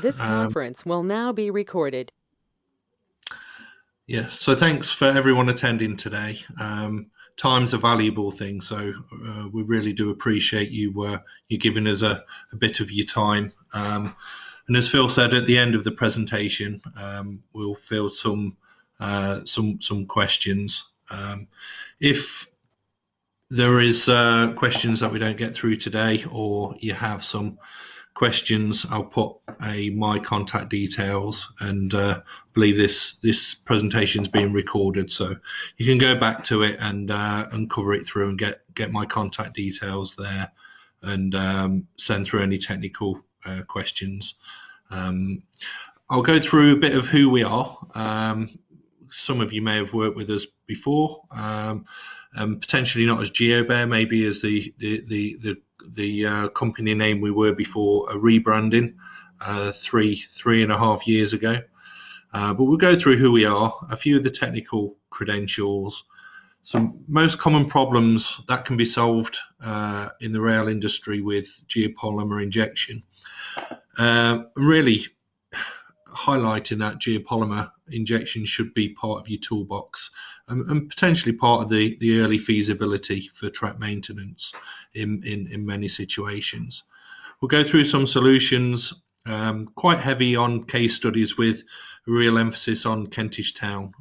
This conference will now be recorded. Yeah, so thanks for everyone attending today. Time's a valuable thing, so we really do appreciate you giving us a bit of your time. And as Phil said at the end of the presentation, we'll field some questions. If there is questions that we don't get through today, or you have some questions, I'll put my contact details, and believe this presentation is being recorded, so you can go back to it and cover it through and get my contact details there, and send through any technical questions. I'll go through a bit of who we are. Some of you may have worked with us before, potentially not as GeoBear, maybe as the company name we were before a rebranding 3.5 years ago. But we'll go through who we are, a few of the technical credentials, some most common problems that can be solved in the rail industry with geopolymer injection. Really highlighting that geopolymer injection should be part of your toolbox, and potentially part of the early feasibility for track maintenance in many situations. We'll go through some solutions, quite heavy on case studies with a real emphasis on Kentish Town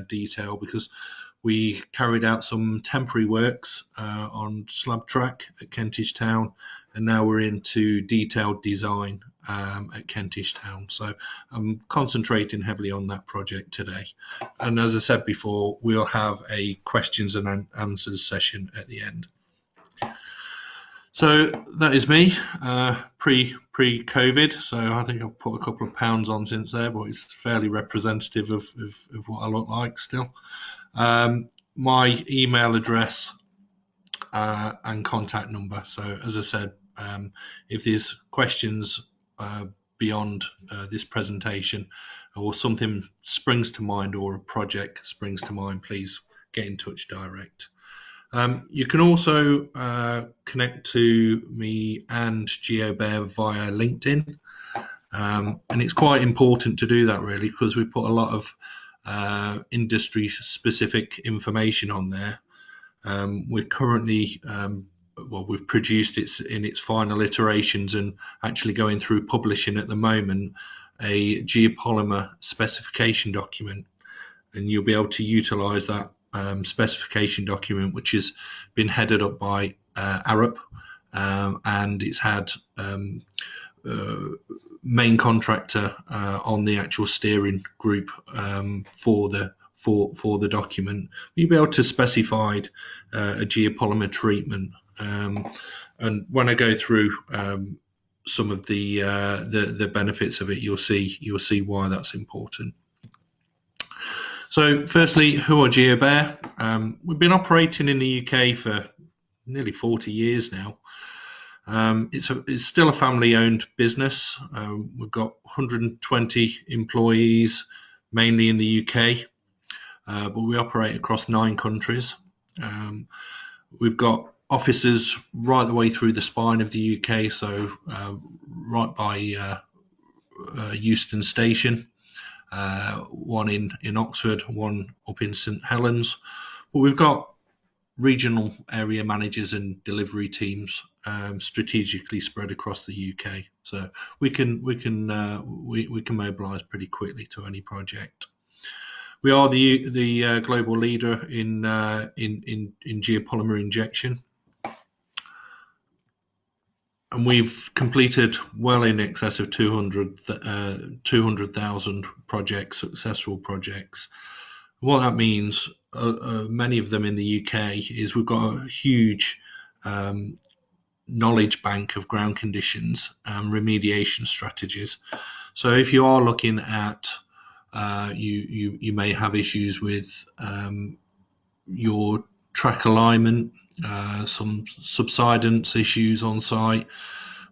detail, because we carried out some temporary works on slab track at Kentish Town, and now we're into detailed design at Kentish Town. So I'm concentrating heavily on that project today. And as I said before, we'll have a questions and answers session at the end. So that is me, pre-COVID. So I think I've put a couple of pounds on since there, but it's fairly representative of what I look like still. My email address and contact number. So as I said, if there's questions beyond this presentation, or something springs to mind, or a project springs to mind, please get in touch direct. You can also connect to me and GeoBear via LinkedIn, and it's quite important to do that, really, because we put a lot of industry specific information on there. We're currently we've produced it in its final iterations and actually going through publishing at the moment a geopolymer specification document, and you'll be able to utilize that specification document, which has been headed up by Arup, and it's had main contractor on the actual steering group for the document. You'll be able to specify a geopolymer treatment, and when I go through some of the benefits of it, you'll see why that's important. So firstly, who are GeoBear? We've been operating in the UK for nearly 40 years now. It's still a family-owned business. We've got 120 employees, mainly in the UK, but we operate across 9 countries. We've got offices right the way through the spine of the UK, so right by Euston Station, one in Oxford, one up in St Helens. But we've got regional area managers and delivery teams strategically spread across the UK, so we can mobilise pretty quickly to any project. We are the global leader in geopolymer injection, and we've completed well in excess of 200,000 projects, successful projects. What that means, many of them in the UK, is we've got a huge knowledge bank of ground conditions and remediation strategies. So if you are looking at you may have issues with your track alignment, some subsidence issues on site,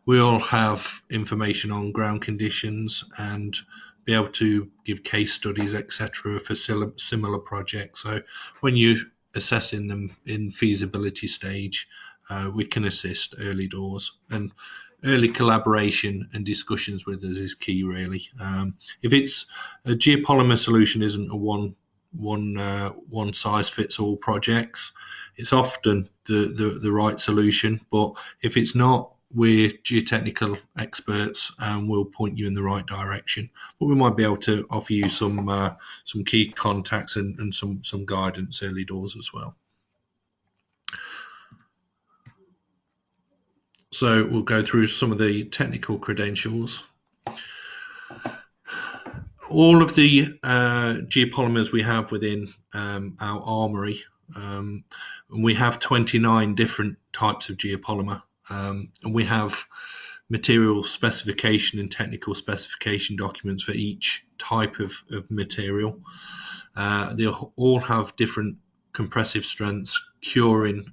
we'll have information on ground conditions and be able to give case studies, etc., for similar projects. So when you're assessing them in feasibility stage, we can assist early doors. And early collaboration and discussions with us is key, really. If it's a geopolymer solution, isn't a one size fits all projects. It's often the right solution, but if it's not, we're geotechnical experts and we'll point you in the right direction. But we might be able to offer you some key contacts and some guidance early doors as well. So we'll go through some of the technical credentials. All of the geopolymers we have within our armory, we have 29 different types of geopolymer, and we have material specification and technical specification documents for each type of material. They all have different compressive strengths, curing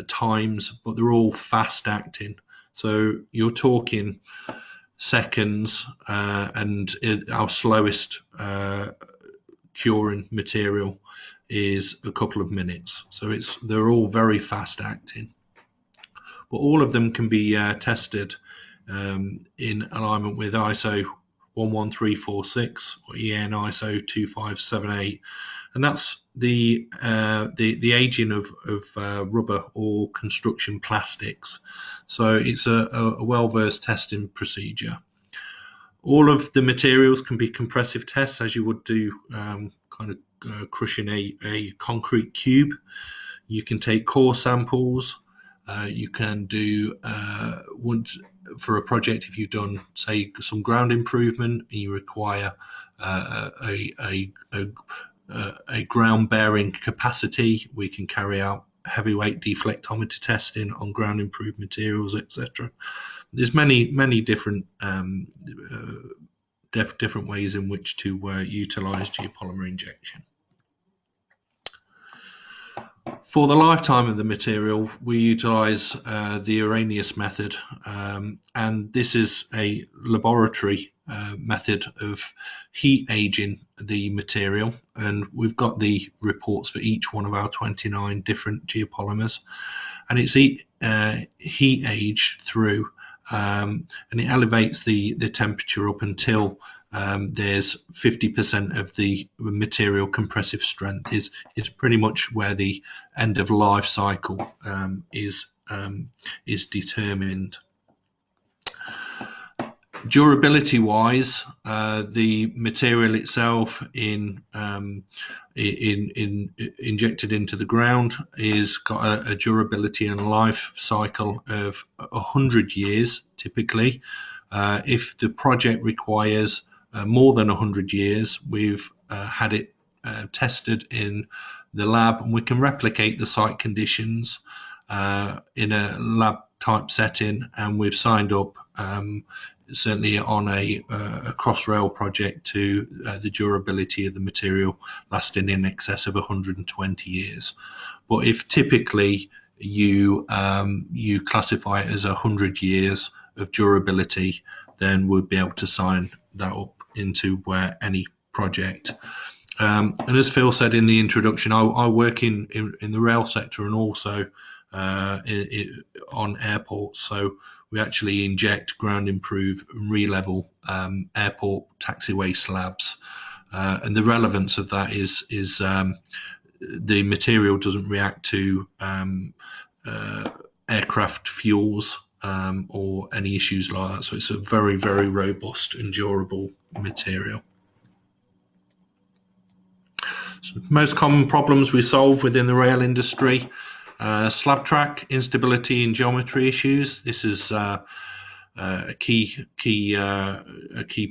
times, but they're all fast acting. So you're talking seconds, and our slowest curing material is a couple of minutes. So they're all very fast acting, but all of them can be tested in alignment with ISO 11346 or EN ISO 2578, and that's the aging of rubber or construction plastics. So it's a well-versed testing procedure. All of the materials can be compressive tests, as you would do crushing a concrete cube. You can take core samples. You can do for a project, if you've done, say, some ground improvement and you require a ground bearing capacity, we can carry out heavyweight deflectometer testing on ground improved materials, etc. There's many different different ways in which to utilize geopolymer injection. For the lifetime of the material, we utilize the Uranius method, and this is a laboratory method of heat aging the material, and we've got the reports for each one of our 29 different geopolymers, and it's heat aged through, and it elevates the temperature up until there's 50% of the material compressive strength is pretty much where the end of life cycle is determined. Durability wise, the material itself injected into the ground is got a durability and life cycle of 100 years typically. If the project requires more than 100 years, we've had it tested in the lab, and we can replicate the site conditions in a lab type setting, and we've signed up certainly on a cross-rail project to the durability of the material lasting in excess of 120 years. But if typically you classify it as 100 years of durability, then we'll be able to sign that up into where any project. And as Phil said in the introduction, I work in the rail sector and also on airports. So we actually inject, ground improve, and re-level airport taxiway slabs. And the relevance of that is the material doesn't react to aircraft fuels or any issues like that. So it's a very, very robust and durable material. So most common problems we solve within the rail industry: slab track, instability and geometry issues. This is a key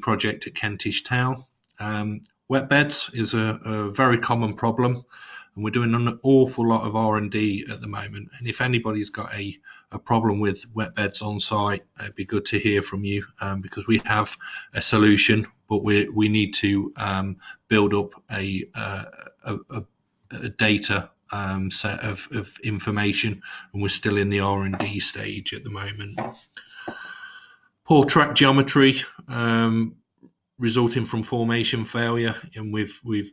project at Kentish Town. Wet beds is a very common problem, and we're doing an awful lot of R&D at the moment. And if anybody's got a problem with wet beds on site, it'd be good to hear from you, because we have a solution, but we need to build up a data set of information, and we're still in the R&D stage at the moment. Poor track geometry resulting from formation failure, and we've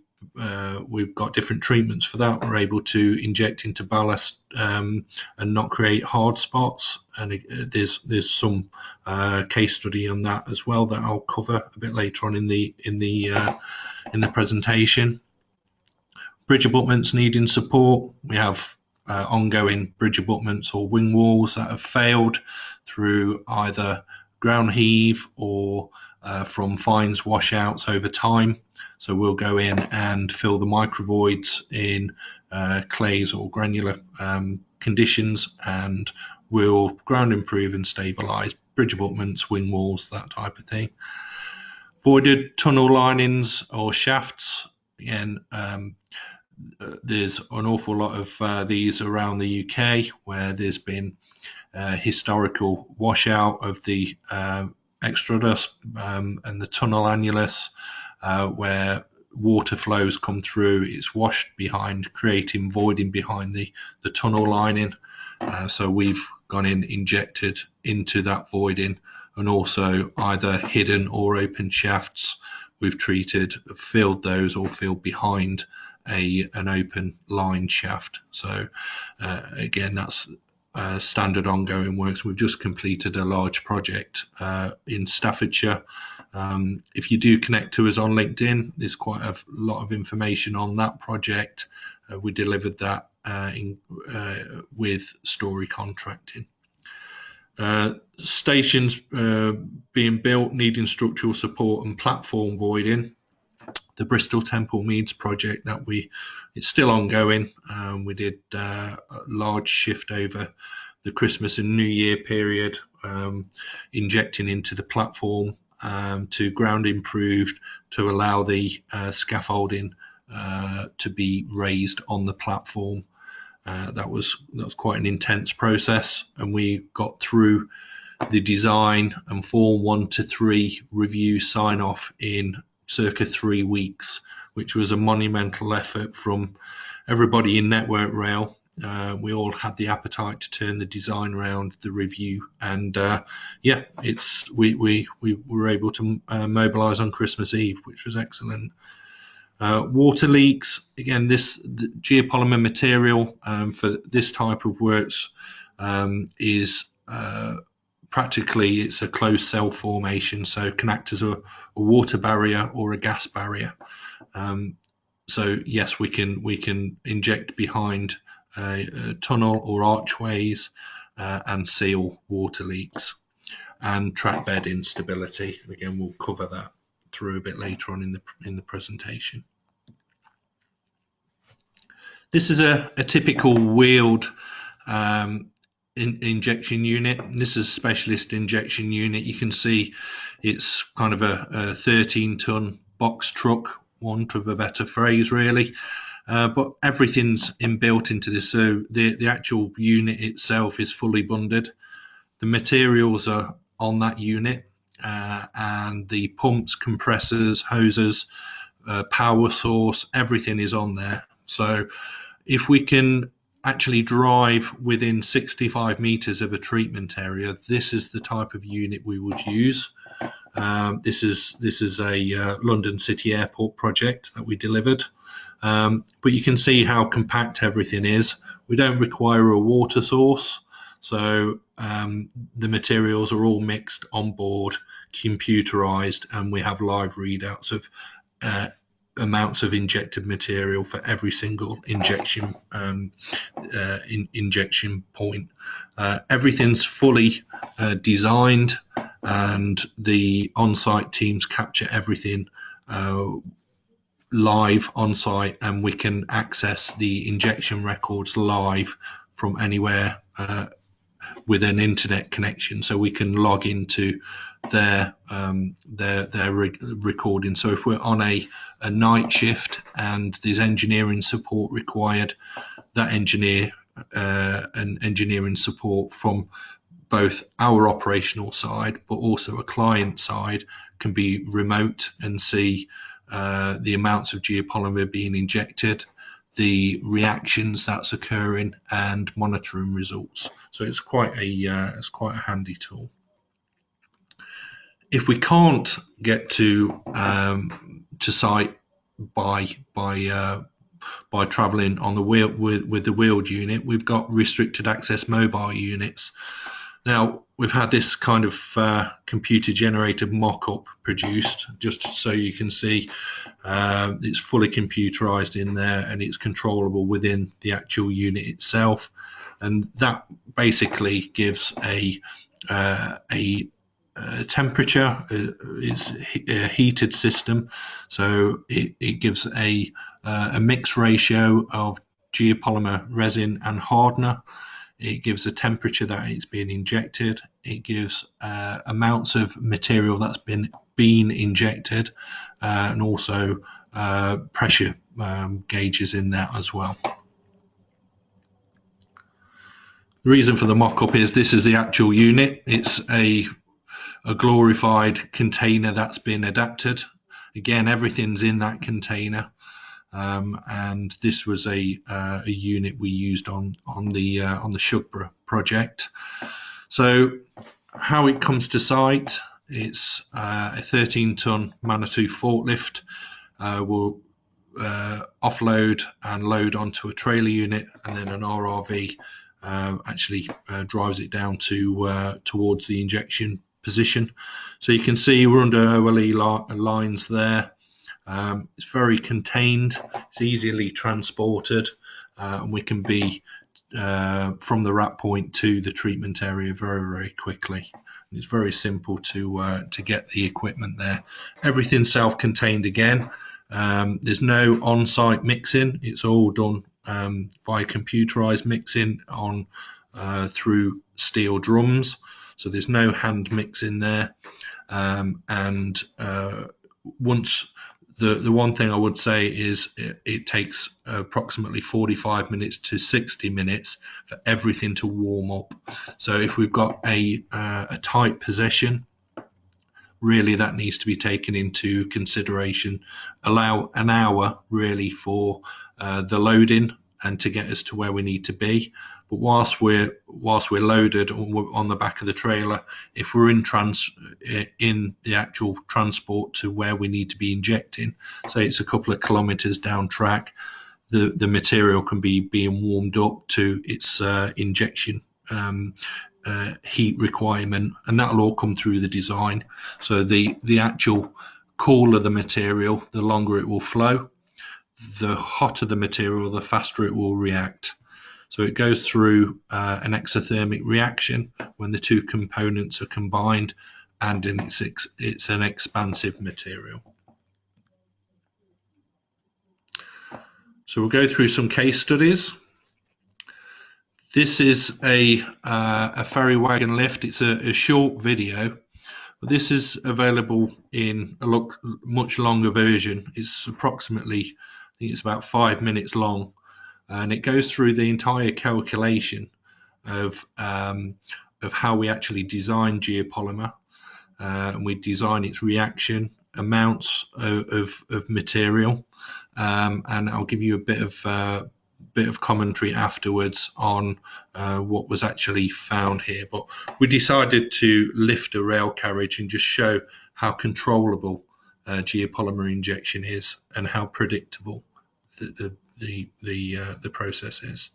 we've got different treatments for that. We're able to inject into ballast and not create hard spots. And there's some case study on that as well that I'll cover a bit later on in the presentation. Bridge abutments needing support. We have ongoing bridge abutments or wing walls that have failed through either ground heave or from fines washouts over time. So we'll go in and fill the microvoids in clays or granular conditions, and we'll ground improve and stabilize bridge abutments, wing walls, that type of thing. Voided tunnel linings or shafts. Again, there's an awful lot of these around the UK where there's been historical washout of the extrudus and the tunnel annulus, where water flows come through, it's washed behind, creating voiding behind the tunnel lining. So we've gone in, injected into that voiding, and also either hidden or open shafts we've treated, filled those, or filled behind an open line shaft. So again, that's standard ongoing works. We've just completed a large project in Staffordshire. If you do connect to us on LinkedIn, there's quite a lot of information on that project. We delivered that with Story Contracting. Stations being built needing structural support and platform voiding. The Bristol Temple Meads project it's still ongoing. We did a large shift over the Christmas and New Year period, injecting into the platform to ground improved to allow the scaffolding to be raised on the platform. That was quite an intense process, and we got through the design and Form 1 to 3 review sign off in circa 3 weeks, which was a monumental effort from everybody in Network Rail. We all had the appetite to turn the design around, the review, and we were able to mobilise on Christmas Eve, which was excellent. Water leaks, again, the geopolymer material for this type of works is practically, it's a closed cell formation, so can act as a water barrier or a gas barrier. So yes, we can inject behind a tunnel or archways and seal water leaks, and track bed instability. Again, we'll cover that through a bit later on in the presentation. This is a typical wheeled injection unit. This is a specialist injection unit. You can see it's kind of a 13-ton box truck, want of a better phrase, really. But everything's inbuilt into this, so the actual unit itself is fully bundled. The materials are on that unit, and the pumps, compressors, hoses, power source, everything is on there. So if we can actually drive within 65 meters of a treatment area, this is the type of unit we would use. This is a London City Airport project that we delivered, but you can see how compact everything is. We don't require a water source, so the materials are all mixed on board, computerized, and we have live readouts of amounts of injected material for every single injection injection point. Everything's fully designed, and the on-site teams capture everything live on site, and we can access the injection records live from anywhere with an internet connection, so we can log into their recording. So if we're on a night shift and there's engineering support required, that engineering support from both our operational side but also a client side can be remote and see the amounts of geopolymer being injected, the reactions that's occurring, and monitoring results. So it's quite a handy tool. If we can't get to site by travelling on the wheel with the wheeled unit. We've got restricted access mobile units. Now, we've had this kind of computer-generated mock-up produced, just so you can see it's fully computerized in there, and it's controllable within the actual unit itself. And that basically gives a temperature. It's a heated system, so it gives a mixed ratio of geopolymer resin and hardener. It gives a temperature that it's being injected. It gives amounts of material that's been injected, and also pressure gauges in that as well. The reason for the mock-up is this is the actual unit. It's a glorified container that's been adapted. Again, everything's in that container. And this was a unit we used on the Shugborough project. So how it comes to site, it's a 13-ton Manitou forklift will offload and load onto a trailer unit, and then an RRV actually drives it down to towards the injection position. So you can see we're under OLE lines there. It's very contained, it's easily transported, and we can be from the wrap point to the treatment area very quickly. It's very simple to get the equipment there. Everything's self-contained again. There's no on-site mixing. It's all done via computerized mixing on through steel drums. So there's no hand mixing there. And once the one thing I would say is it takes approximately 45 minutes to 60 minutes for everything to warm up. So if we've got a tight possession, really that needs to be taken into consideration. Allow an hour really for the loading and to get us to where we need to be. But whilst we're loaded on the back of the trailer, if we're in the actual transport to where we need to be injecting, say it's a couple of kilometers down track, the material can be being warmed up to its injection heat requirement, and that'll all come through the design. So the actual cooler the material, the longer it will flow. The hotter the material, the faster it will react. So it goes through an exothermic reaction when the two components are combined, and it's an expansive material. So we'll go through some case studies. This is a ferry wagon lift. It's a short video, but this is available in a much longer version. It's approximately, I think it's about 5 minutes long. And it goes through the entire calculation of how we actually design geopolymer, and we design its reaction, amounts of material, and I'll give you a bit of commentary afterwards on what was actually found here. But we decided to lift a rail carriage and just show how controllable geopolymer injection is and how predictable the process is.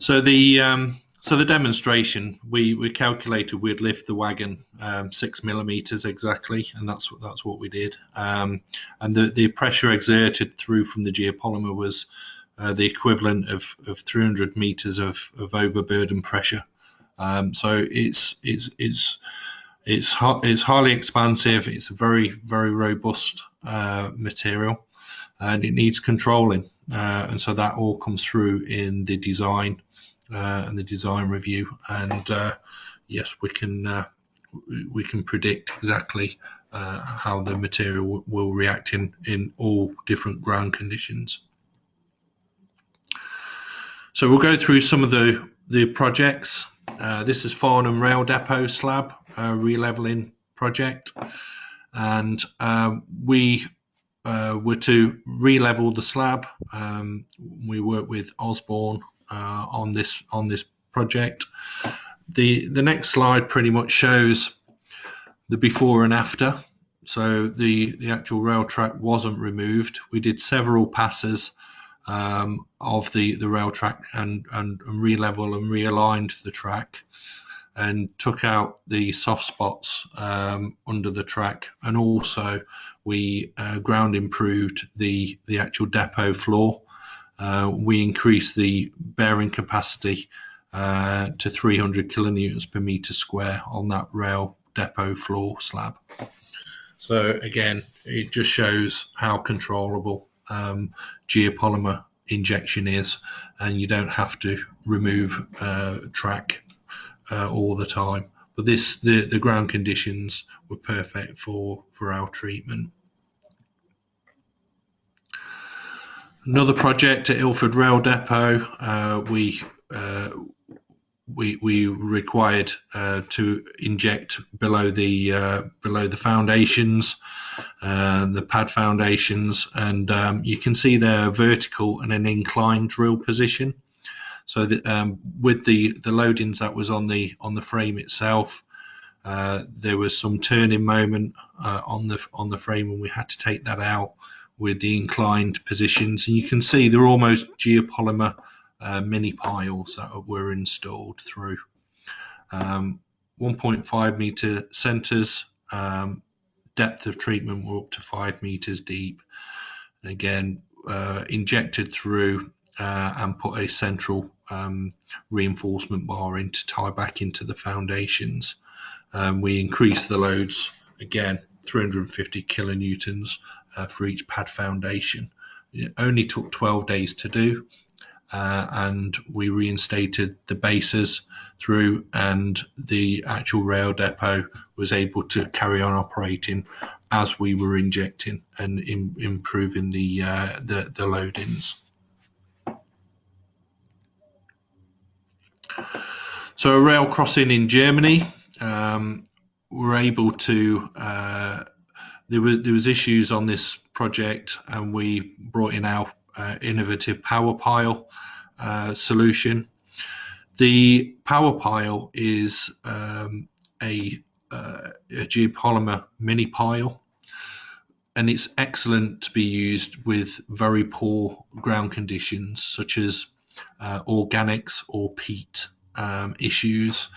So the demonstration, we calculated we'd lift the wagon 6 millimeters exactly, and that's what we did. And the pressure exerted through from the geopolymer was the equivalent of 300 meters of overburden pressure. So it's highly expansive. It's a very robust material, and it needs controlling. And so that all comes through in the design and the design review. And yes, we can predict exactly how the material will react in all different ground conditions. So we'll go through some of the projects. This is Farnham Rail Depot slab re-leveling project, and we were to re-level the slab. We worked with Osborne on this project. The next slide pretty much shows the before and after. So the actual rail track wasn't removed. We did several passes of the rail track and re-level and realigned the track, and took out the soft spots under the track, and also we ground improved the actual depot floor. We increased the bearing capacity to 300 kilonewtons per meter square on that rail depot floor slab. So again, it just shows how controllable geopolymer injection is, and you don't have to remove track all the time. But the ground conditions were perfect for our treatment. Another project at Ilford Rail Depot, we required to inject below the foundations, the pad foundations, and you can see there a vertical and an inclined drill position. So with the loadings that was on the frame itself, there was some turning moment on the frame, and we had to take that out with the inclined positions. And you can see they're almost geopolymer mini piles that were installed through. 1.5 meter centers, depth of treatment were up to 5 meters deep, and again injected through and put a central reinforcement bar in to tie back into the foundations. We increased the loads again, 350 kilonewtons for each pad foundation. It only took 12 days to do, and we reinstated the bases through, and the actual rail depot was able to carry on operating as we were injecting and improving the loadings. So a rail crossing in Germany, we're able to there was issues on this project, and we brought in our innovative power pile solution. The power pile is a geopolymer mini pile, and it's excellent to be used with very poor ground conditions such as organics or peat issues.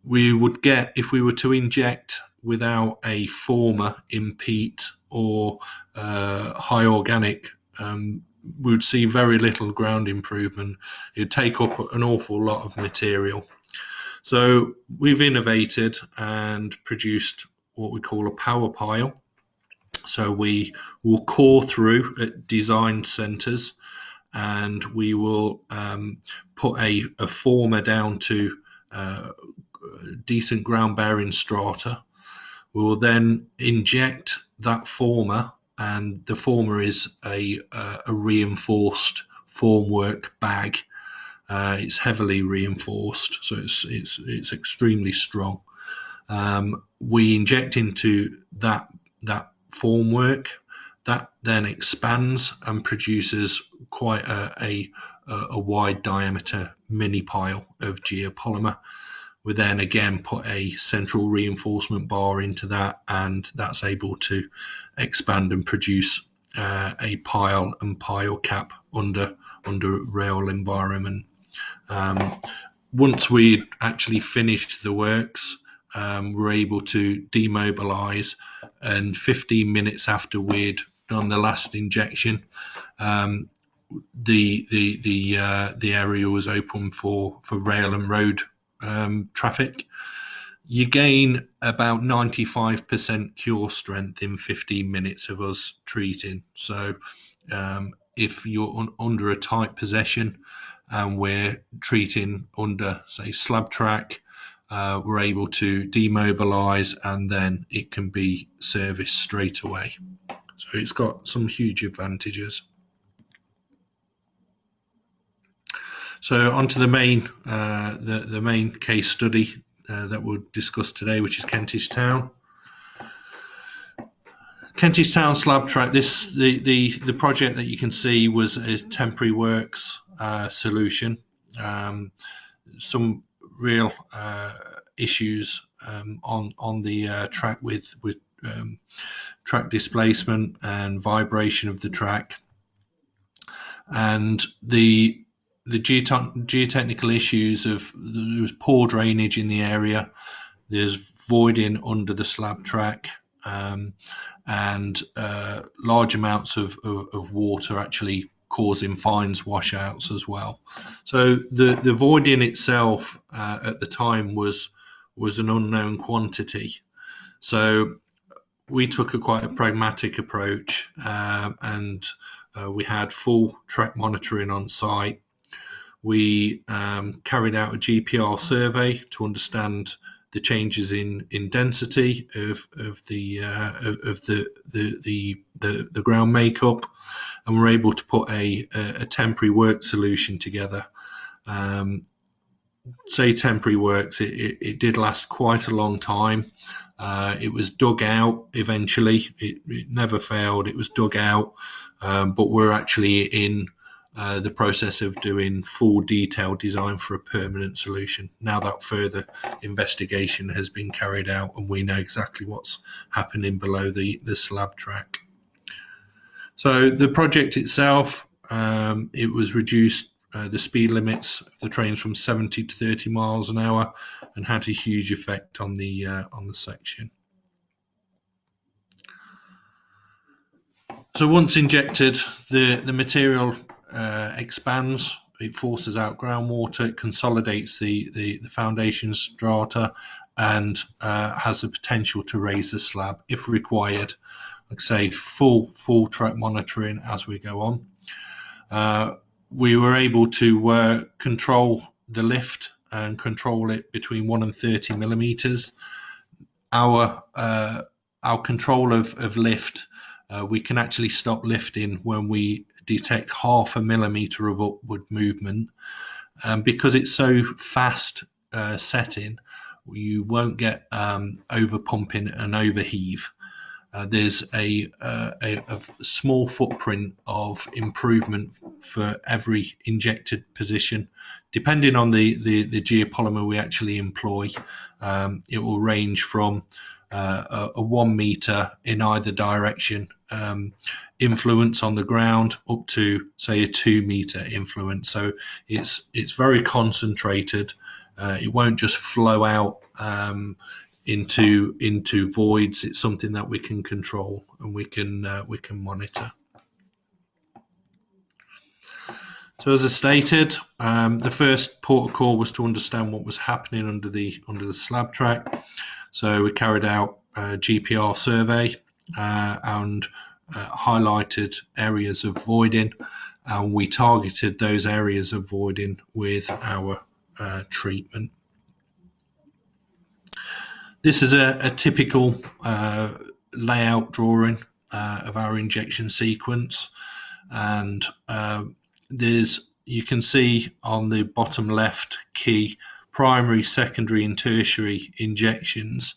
We would get, if we were to inject without a former in peat or high organic, we would see very little ground improvement. It would take up an awful lot of material. So we've innovated and produced what we call a power pile. So we will core through at designed centers, and we will put a former down to decent ground bearing strata. We will then inject that former, and the former is a reinforced formwork bag. It's heavily reinforced, so it's extremely strong. We inject into that formwork. That then expands and produces quite a wide diameter mini pile of geopolymer. We then again put a central reinforcement bar into that, and that's able to expand and produce a pile and pile cap under rail environment. Once we actually finished the works, we're able to demobilize, and 15 minutes after we'd done the last injection, the area was open for rail and road traffic. You gain about 95% cure strength in 15 minutes of us treating. So if you're under a tight possession and we're treating under, say, slab track, we're able to demobilize and then it can be serviced straight away. So it's got some huge advantages. So onto the main the main case study that we'll discuss today, which is Kentish Town. Kentish Town slab track. The project that you can see was a temporary works solution. Some real issues on the track with track displacement and vibration of the track, and the geotechnical issues of there was poor drainage in the area, there's voiding under the slab track, and large amounts of water actually causing fines washouts as well. So the voiding itself at the time was an unknown quantity. So we took quite a pragmatic approach, and we had full track monitoring on site. We carried out a GPR survey to understand the changes in density of the ground makeup, and we're able to put a temporary work solution together. Say temporary works, it did last quite a long time. It was dug out eventually. It never failed. It was dug out, but we're actually in the process of doing full detailed design for a permanent solution. Now that further investigation has been carried out and we know exactly what's happening below the slab track. So the project itself, it was reduced the speed limits of the trains from 70 to 30 miles an hour and had a huge effect on the section. So once injected, the material expands, it forces out groundwater, it consolidates the foundation strata, and has the potential to raise the slab if required. Like I say, full track monitoring as we go on. We were able to control the lift and control it between 1 and 30 millimeters. Our control of lift, we can actually stop lifting when we detect 0.5 millimeter of upward movement. Because it's so fast setting, you won't get over pumping and overheave. There's a small footprint of improvement for every injected position. Depending on the geopolymer we actually employ, it will range from a 1 meter in either direction influence on the ground up to, say, a 2 meter influence. So it's very concentrated. It won't just flow out into voids. It's something that we can control and we can monitor. So as I stated, the first port of call was to understand what was happening under the slab track. So we carried out a GPR survey and highlighted areas of voiding, and we targeted those areas of voiding with our treatment. This is a typical layout drawing of our injection sequence, and you can see on the bottom left key primary, secondary and tertiary injections,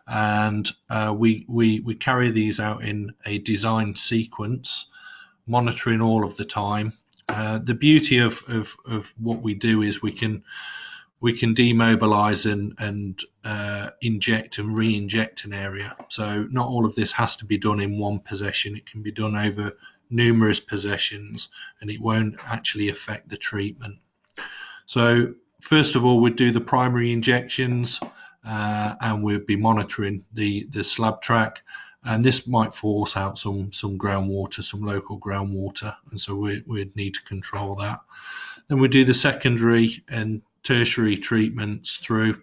and we carry these out in a designed sequence, monitoring all of the time. The beauty of what we do is we can demobilize and inject and re-inject an area. So not all of this has to be done in one possession. It can be done over numerous possessions and it won't actually affect the treatment. So first of all, we'd do the primary injections, and we'd be monitoring the slab track, and this might force out some groundwater, some local groundwater, and so we'd need to control that. Then we do the secondary and tertiary treatments through,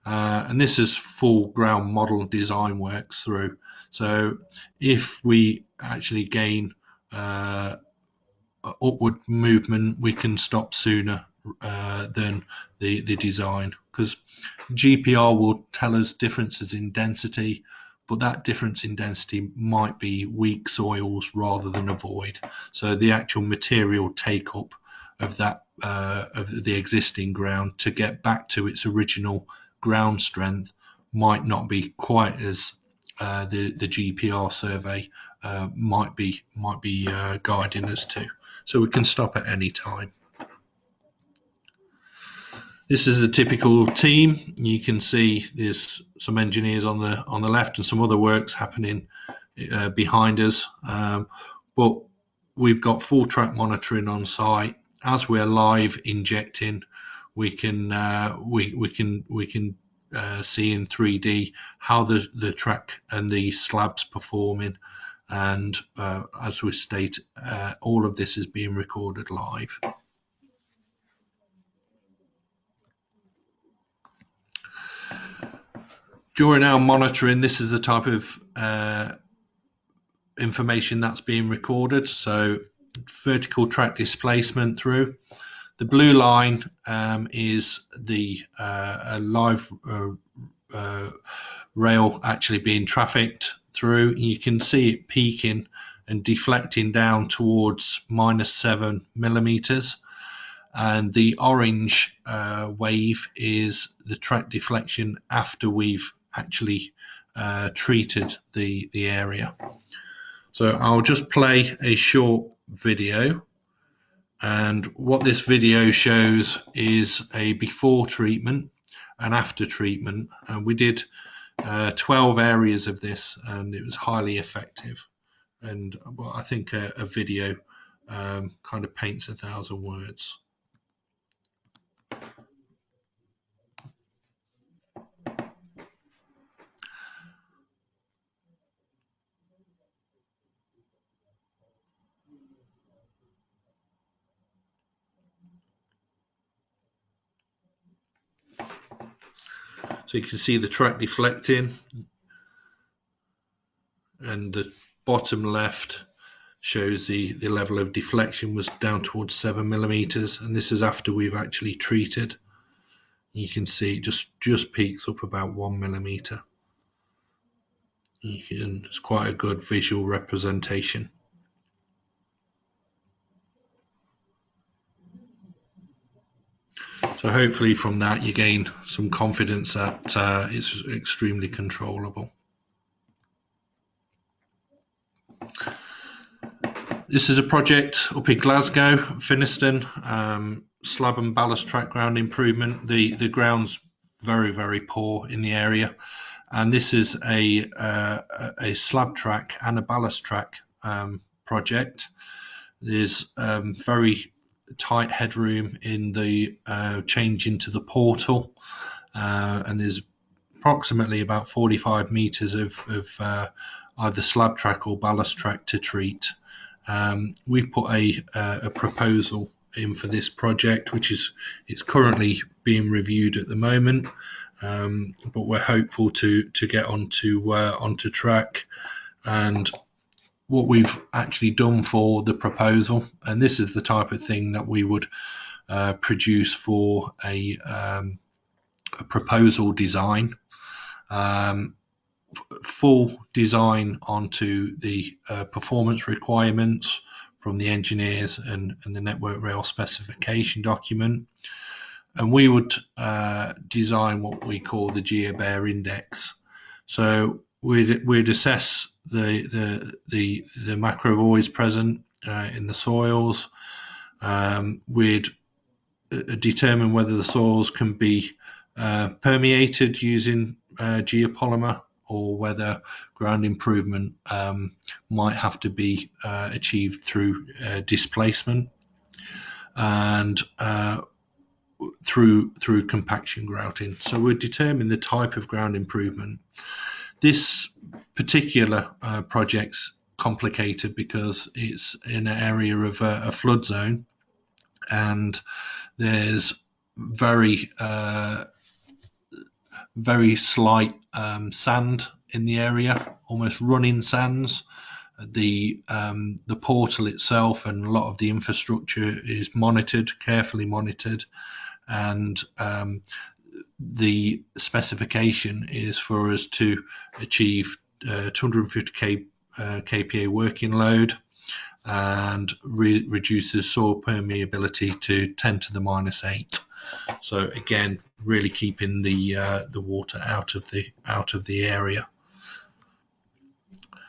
and this is full ground model design works through. So if we actually gain upward movement, we can stop sooner than the design, because GPR will tell us differences in density, but that difference in density might be weak soils rather than a void. So the actual material take up of that of the existing ground to get back to its original ground strength might not be quite as the GPR survey might be guiding us to. So we can stop at any time. This is a typical team. You can see there's some engineers on the left and some other works happening behind us. But we've got full track monitoring on site. As we're live injecting, we can see in 3D how the track and the slabs performing. And as we state, all of this is being recorded live. During our monitoring, this is the type of information that's being recorded. So vertical track displacement through. The blue line is the live rail actually being trafficked through. You can see it peaking and deflecting down towards -7 millimeters. And the orange wave is the track deflection after we've actually treated the area. So I'll just play a short video, and what this video shows is a before treatment and after treatment, and we did 12 areas of this, and it was highly effective. And well, I think a video kind of paints 1,000 words. So you can see the track deflecting, and the bottom left shows the level of deflection was down towards 7 millimeters, and this is after we've actually treated. You can see it just peaks up about 1 millimeter. It's quite a good visual representation. So hopefully from that you gain some confidence that it's extremely controllable. This is a project up in Glasgow, Finniston, slab and ballast track ground improvement. The ground's very poor in the area, and this is a slab track and a ballast track project. There's very tight headroom in the change into the portal, and there's approximately about 45 meters of either slab track or ballast track to treat. We put a proposal in for this project, which it's currently being reviewed at the moment, but we're hopeful to get onto track. And what we've actually done for the proposal, and this is the type of thing that we would produce for a proposal design, full design onto the performance requirements from the engineers and the Network Rail specification document, and we would design what we call the GeoBear index. So we'd assess the macro voids present in the soils. We'd determine whether the soils can be permeated using geopolymer, or whether ground improvement might have to be achieved through displacement. And through compaction grouting. So we're determining the type of ground improvement. This particular project's complicated because it's in an area of a flood zone, and there's very slight sand in the area, almost running sands. The portal itself and a lot of the infrastructure is carefully monitored, and the specification is for us to achieve 250 kPa working load and reduces soil permeability to 10 to the minus 8. So again, really keeping the water out of the area.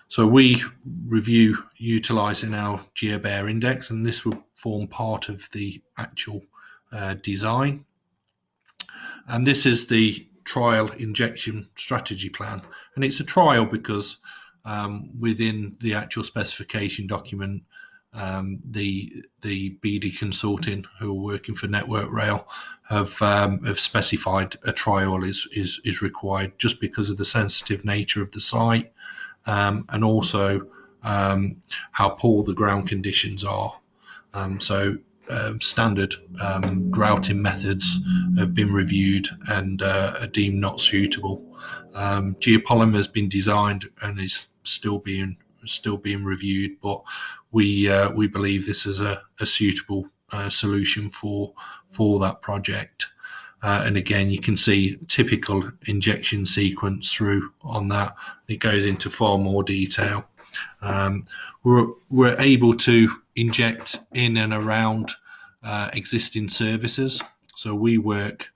So we review utilizing our GeoBear index, and this will form part of the actual design. And this is the trial injection strategy plan, and it's a trial because within the actual specification document, the BD Consulting, who are working for Network Rail, have specified a trial is required just because of the sensitive nature of the site, and also how poor the ground conditions are. Standard grouting methods have been reviewed and are deemed not suitable. Geopolymer has been designed and is still being reviewed, but we believe this is a suitable solution for that project. And again, you can see typical injection sequence through on that. It goes into far more detail. We're able to inject in and around existing services. So we work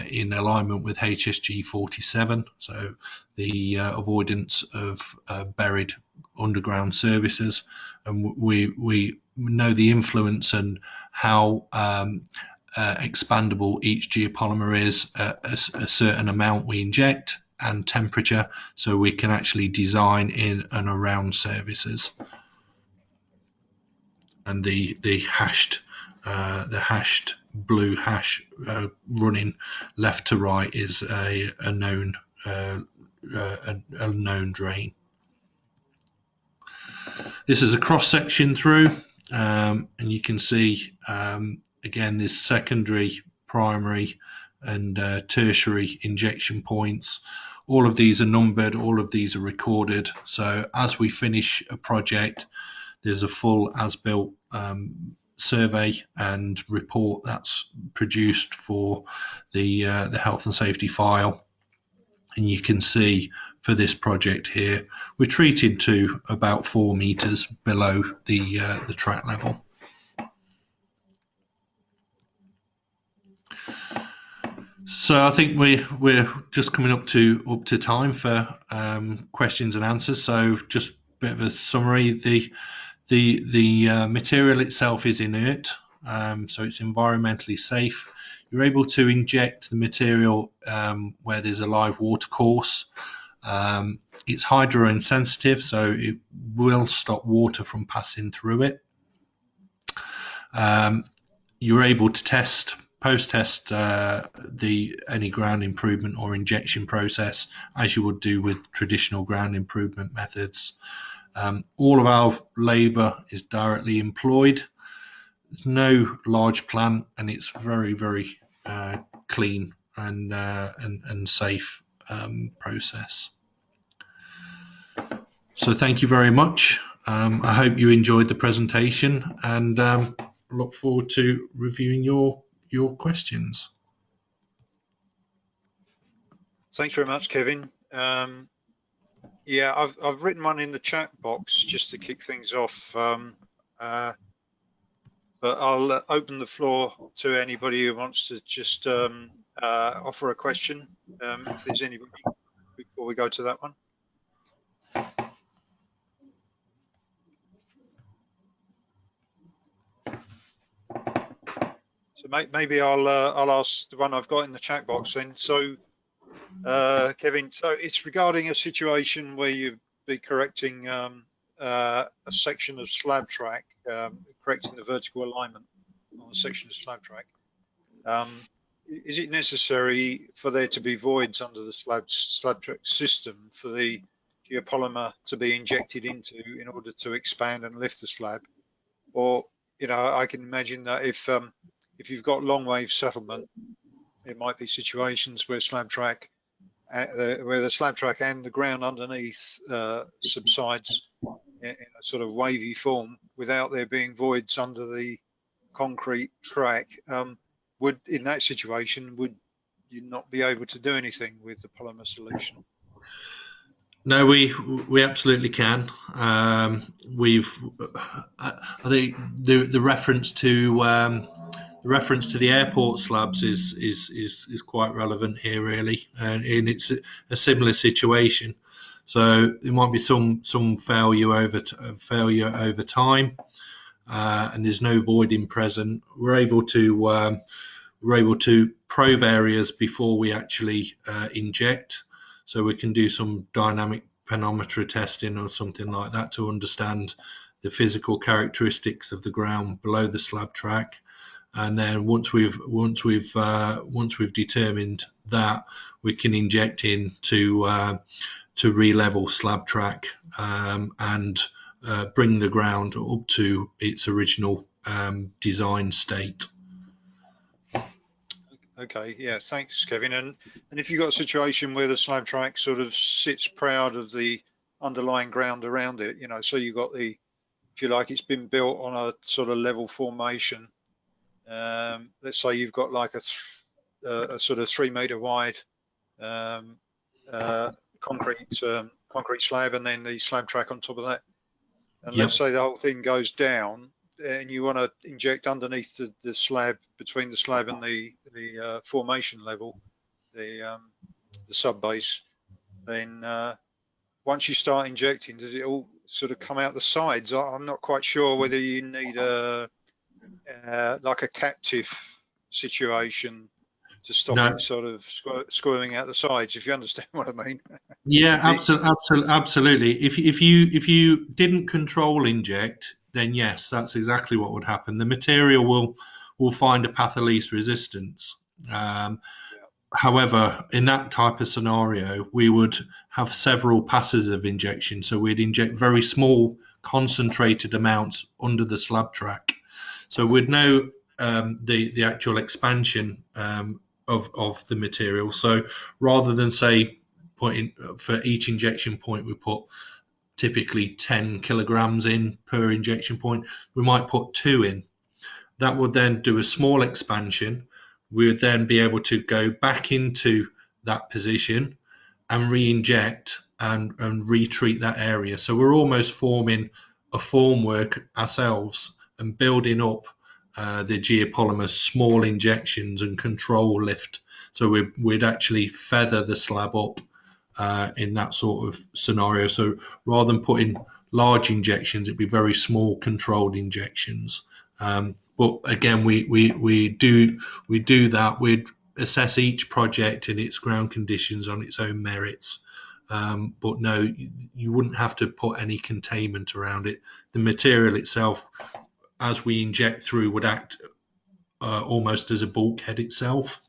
in alignment with HSG 47, so the avoidance of buried underground services, and we know the influence and how expandable each geopolymer is at a certain amount we inject and temperature, so we can actually design in and around services. And the hashed blue hash running left to right is a known drain. This is a cross section through, and you can see again this secondary, primary, and tertiary injection points. All of these are numbered, all of these are recorded. So as we finish a project, there's a full as-built survey and report that's produced for the health and safety file. And you can see for this project here, we're treated to about 4 meters below the track level. So I think we're just coming up to time for questions and answers. So just a bit of a summary. The material itself is inert, so it's environmentally safe. You're able to inject the material where there's a live water course. It's hydro-insensitive, so it will stop water from passing through it. You're able to post-test any ground improvement or injection process as you would do with traditional ground improvement methods. All of our labour is directly employed. There's no large plant, and it's very, very clean and safe process. So thank you very much. I hope you enjoyed the presentation, and look forward to reviewing your questions. Thanks very much, Kevin. Yeah, I've written one in the chat box just to kick things off, but I'll open the floor to anybody who wants to just offer a question, if there's anybody, before we go to that one. So maybe I'll ask the one I've got in the chat box then. So Kevin, so it's regarding a situation where you'd be correcting a section of slab track, correcting the vertical alignment on a section of slab track. Is it necessary for there to be voids under the slab track system for the geopolymer to be injected into in order to expand and lift the slab? Or, you know, I can imagine that if you've got long wave settlement, there might be situations where where the slab track and the ground underneath subsides in a sort of wavy form without there being voids under the concrete track. In that situation, would you not be able to do anything with the polymer solution? No, we absolutely can. I think the reference to the airport slabs is quite relevant here, really, and it's a similar situation. So there might be some failure over time, and there's no voiding present. We're able to probe areas before we actually inject, so we can do some dynamic panometer testing or something like that to understand the physical characteristics of the ground below the slab track. And then once we've determined that, we can inject in to re-level slab track and bring the ground up to its original design state. Okay, yeah, thanks, Kevin. And if you've got a situation where the slab track sort of sits proud of the underlying ground around it, you know, so you've got if you like, it's been built on a sort of level formation. Let's say you've got like a sort of 3 meter wide concrete slab, and then the slab track on top of that. And let's say the whole thing goes down, and you want to inject underneath the slab, between the slab and the formation level, the sub base. Then once you start injecting, does it all sort of come out the sides? I'm not quite sure whether you need like a captive situation to stop it sort of squirming out the sides, if you understand what I mean. Yeah, absolutely. If you didn't control inject, then yes, that's exactly what would happen. The material will find a path of least resistance. However, in that type of scenario, we would have several passes of injection. So we'd inject very small, concentrated amounts under the slab track. So we'd know the actual expansion of the material. So rather than say for each injection point, we put typically 10 kilograms in per injection point, we might put 2 in. That would then do a small expansion. We would then be able to go back into that position and re-inject and retreat that area. So we're almost forming a formwork ourselves and building up the geopolymer small injections and control lift. So we'd actually feather the slab up in that sort of scenario. So rather than putting large injections, it'd be very small controlled injections. But again, we do that. We'd assess each project in its ground conditions on its own merits. But no, you wouldn't have to put any containment around it. The material itself, as we inject through, would act almost as a bulkhead itself.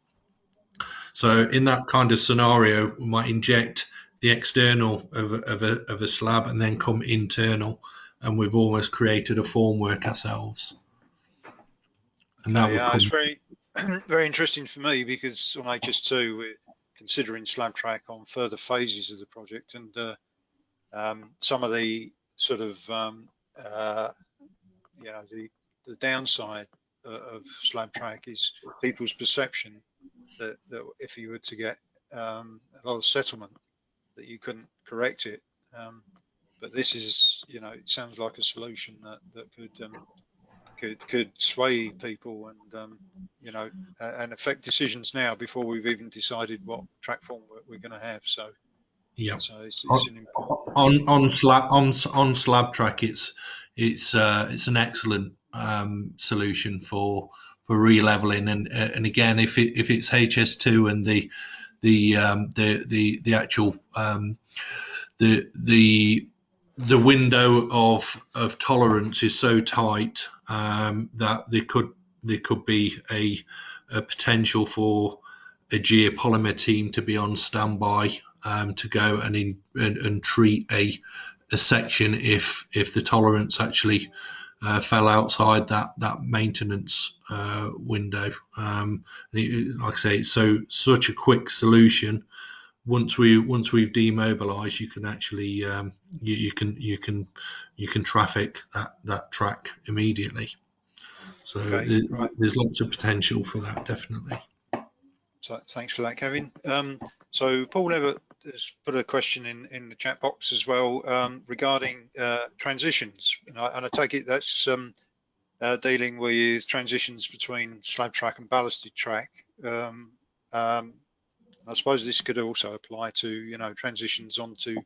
So in that kind of scenario, we might inject the external of a slab and then come internal, and we've almost created a formwork ourselves. And that would come. It's very, very interesting for me, because on HS2 we're considering slab track on further phases of the project, and some of the sort of the downside of slab track is people's perception that if you were to get a lot of settlement, that you couldn't correct it. But this is, you know, it sounds like a solution that could sway people and you know, and affect decisions now before we've even decided what track form we're going to have. So yeah, so it's an important on slab track, it's an excellent solution for re-leveling, and again, if it's HS2 and the actual the window of tolerance is so tight that there could be a potential for a geopolymer team to be on standby to go and treat a section if the tolerance actually fell outside that maintenance window. Like I say, it's such a quick solution. Once we've demobilized, you can actually you can traffic that track immediately. So Okay, right. there's lots of potential for that, definitely. So thanks for that, Kevin. So Paul Everett has put a question in the chat box as well regarding transitions, and I take it that's dealing with transitions between slab track and ballasted track. I suppose this could also apply to transitions onto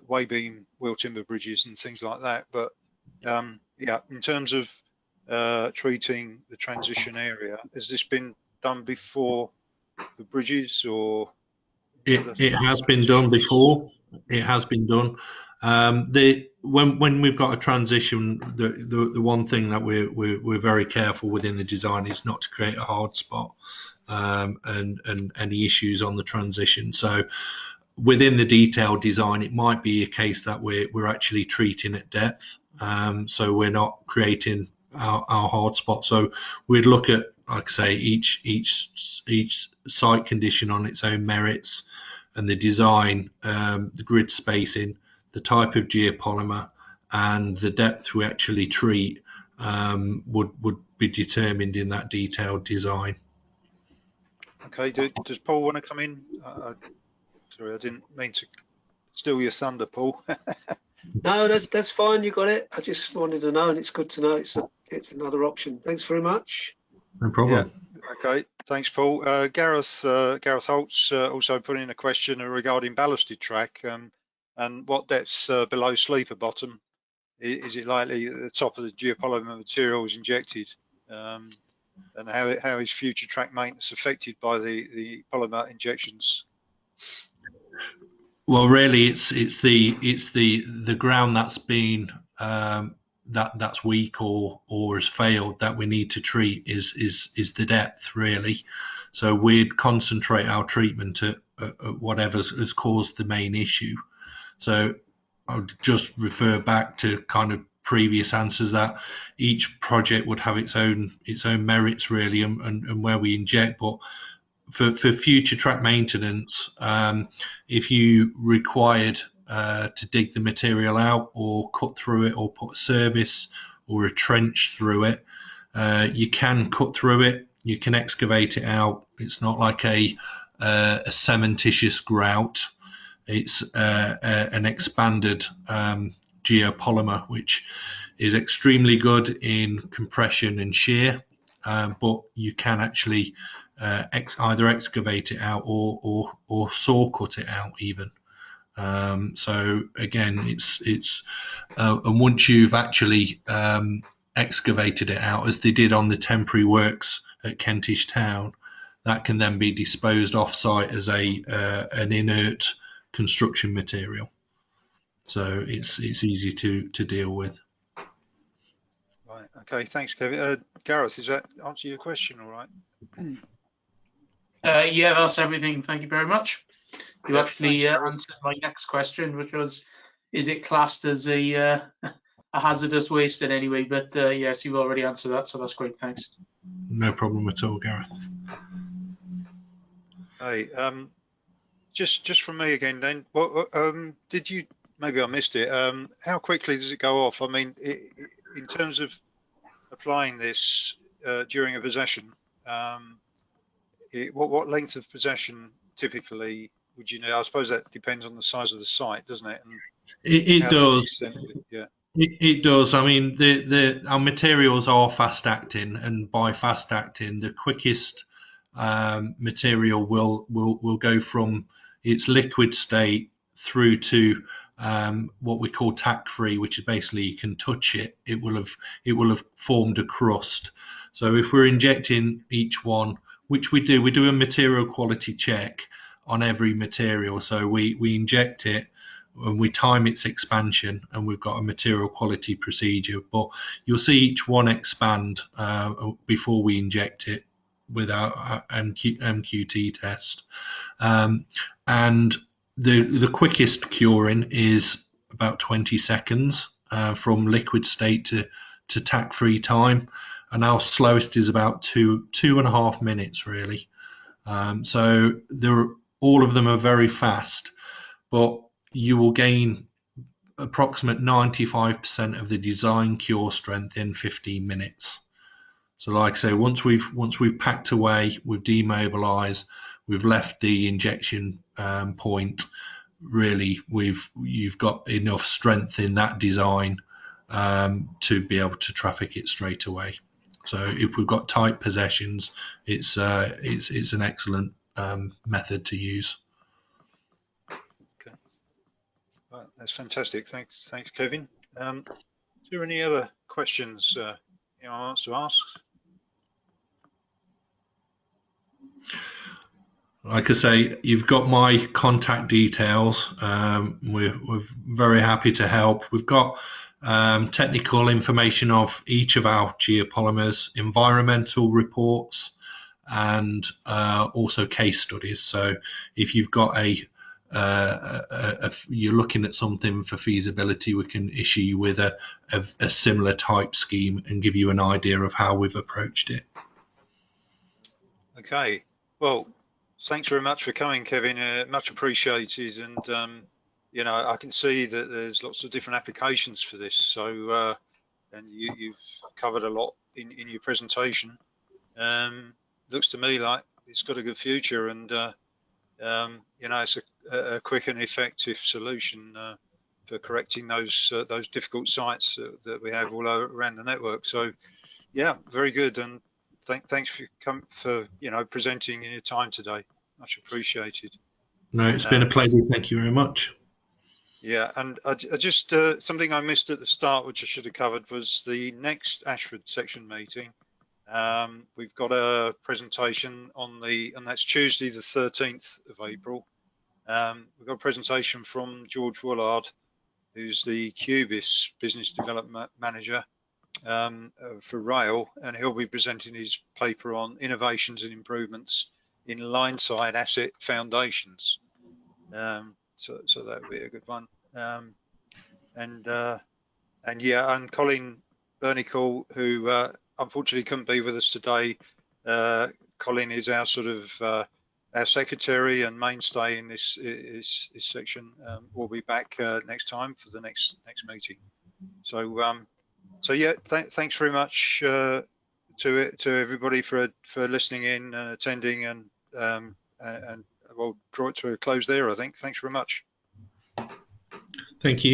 way beam wheel timber bridges and things like that. But yeah, in terms of treating the transition area, has this been done before the bridges, or it has been done before. It has been done. When we've got a transition, the one thing that we're very careful within the design is not to create a hard spot and any issues on the transition. So within the detailed design, it might be a case that we're actually treating at depth, so we're not creating our hard spot. So we'd look at, like I say, each site condition on its own merits, and the design, the grid spacing, the type of geopolymer, and the depth we actually treat would be determined in that detailed design. Okay, does Paul want to come in? Sorry, I didn't mean to steal your thunder, Paul. No, that's fine. You got it. I just wanted to know, and it's good to know. It's another option. Thanks very much. No problem. Yeah. Okay, thanks, Paul. Gareth Holtz also put in a question regarding ballasted track and what depths below sleeper bottom is it likely at the top of the geopolymer material is injected, and how is future track maintenance affected by the polymer injections? Well, really, it's the ground that's been that's weak or has failed that we need to treat is the depth, really. So we'd concentrate our treatment at whatever has caused the main issue. So I would just refer back to kind of previous answers that each project would have its own merits, really, and where we inject. But for future track maintenance, if you required to dig the material out or cut through it or put a service or a trench through it, you can cut through it, you can excavate it out. It's not like a cementitious grout. It's an expanded geopolymer, which is extremely good in compression and shear, but you can actually either excavate it out or saw cut it out even. So again, it's and once you've actually excavated it out, as they did on the temporary works at Kentish Town, that can then be disposed off-site as an inert construction material. So it's easy to deal with. Right. Okay. Thanks, Kevin. Gareth, does that answer your question? All right. Yeah, that's everything. Thank you very much. You Yeah, actually thanks, Gareth. answered my next question, which was, is it classed as a hazardous waste in any way? But yes, you've already answered that, so that's great. Thanks. No problem at all, Gareth. Hey, just from me again, then. What did you? Maybe I missed it. How quickly does it go off? I mean, in terms of applying this during a possession, what length of possession typically would you need? I suppose that depends on the size of the site, doesn't it? And it does. Yeah. It does. I mean, our materials are fast acting, and by fast acting, the quickest material will go from its liquid state through to what we call tack free, which is basically you can touch it. It will have formed a crust. So if we're injecting each one, which we do a material quality check on every material. So we inject it and we time its expansion, and we've got a material quality procedure. But you'll see each one expand before we inject it. with our MQT test. And the quickest curing is about 20 seconds from liquid state to tack-free time, and our slowest is about 2.5 minutes really. So all of them are very fast, but you will gain approximate 95% of the design cure strength in 15 minutes. So like I say, once we've packed away, we've demobilized, we've left the injection point, really you've got enough strength in that design to be able to traffic it straight away. So if we've got tight possessions, it's an excellent method to use. Okay, well, that's fantastic. Thanks, Kevin. Is there any other questions you want to ask? Like I say, you've got my contact details. We're very happy to help. We've got technical information of each of our geopolymers, environmental reports, and also case studies. So if you've got you're looking at something for feasibility, we can issue you with a similar type scheme and give you an idea of how we've approached it. Okay, well, thanks very much for coming, Kevin. Much appreciated. And you know, I can see that there's lots of different applications for this. So, and you've covered a lot in your presentation. Looks to me like it's got a good future, and you know, it's a quick and effective solution for correcting those difficult sites that we have all around the network. So, yeah, very good. And thanks for you know, presenting in your time today. Much appreciated. No, it's been a pleasure. Thank you very much. Yeah, and I just something I missed at the start, which I should have covered, was the next Ashford section meeting. We've got a presentation and that's Tuesday the 13th of April. We've got a presentation from George Woolard, who's the Cubis Business Development Manager for rail, and he'll be presenting his paper on innovations and improvements in line-side asset foundations. So that would be a good one. And yeah, and Colin Bernicle, who unfortunately couldn't be with us today. Colin is our sort of our secretary and mainstay in this section. We'll be back next time for the next meeting. So yeah, thanks very much to everybody for listening in and attending, and we'll draw it to a close there, I think. Thanks very much. Thank you.